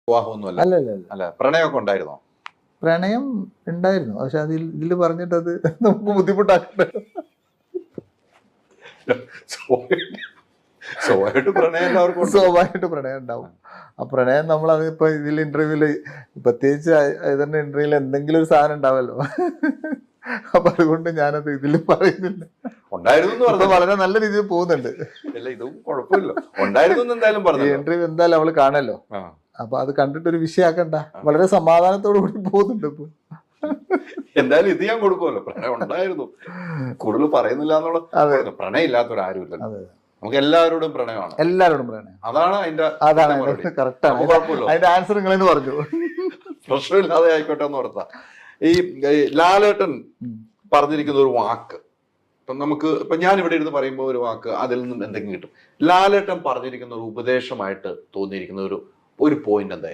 വിവാഹമൊന്നുമല്ല. അല്ലല്ല. അല്ല, പ്രണയമൊക്കെ ഉണ്ടായിരുന്നോ? പ്രണയം ഉണ്ടായിരുന്നു, പക്ഷെ ഇതില് പറഞ്ഞിട്ടത് നമുക്ക് ബുദ്ധിമുട്ടാക്കണ്ട. സ്വാഭാവികമായിട്ട് പ്രണയം എല്ലാവർക്കും സ്വാഭാവികമായിട്ട് പ്രണയം ഉണ്ടാവും. ആ പ്രണയം നമ്മളതിപ്പോ ഇതിൽ ഇന്റർവ്യൂല്, പ്രത്യേകിച്ച് ഇതിന്റെ ഇന്റർവ്യൂല് എന്തെങ്കിലും ഒരു സാധനം ഉണ്ടാവല്ലോ. അപ്പൊ അതുകൊണ്ട് ഞാനത് ഇതിൽ പറയുന്നില്ല. ഉണ്ടായിരുന്നു ഇപ്പൊ വളരെ നല്ല രീതിയിൽ പോകുന്നുണ്ട്. അല്ല, ഇതും കുഴപ്പമില്ല. ഉണ്ടായിരുന്നു എന്തായാലും പറഞ്ഞു. ഇന്റർവ്യൂ എന്തായാലും അവള് കാണല്ലോ, അപ്പൊ അത് കണ്ടിട്ട് ഒരു വിഷയാക്കണ്ട. വളരെ സമാധാനത്തോടു കൂടി പോകുന്നുണ്ട് ഇപ്പൊ. എന്തായാലും ഇത് ഞാൻ കൊടുക്കുമല്ലോ. പ്രണയം ഉണ്ടായിരുന്നു, കൂടുതൽ പറയുന്നില്ല എന്നുള്ള. പ്രണയം ഇല്ലാത്തവരാരും ഇല്ല. നമുക്ക് എല്ലാവരോടും പ്രണയമാണ്. എല്ലാവരോടും പ്രണയം. അതാണ് കറക്റ്റാണ്. അതിന്റെ ആൻസർ നിങ്ങളെന്ന് പറഞ്ഞു. പ്രശ്നമില്ലാതെ ആയിക്കോട്ടെ എന്ന് ഓർത്താ. ഈ ലാലേട്ടൻ പറഞ്ഞിരിക്കുന്ന ഒരു വാക്ക്, ഇപ്പൊ ഞാൻ ഇവിടെ ഇരുന്ന് പറയുമ്പോൾ ഒരു വാക്ക്, അതിൽ നിന്നും എന്തെങ്കിലും കിട്ടും. ലാലേട്ടൻ പറഞ്ഞിരിക്കുന്ന ഒരു ഉപദേശമായിട്ട് തോന്നിയിരിക്കുന്ന ഒരു പോയിന്റ് എന്തായാലും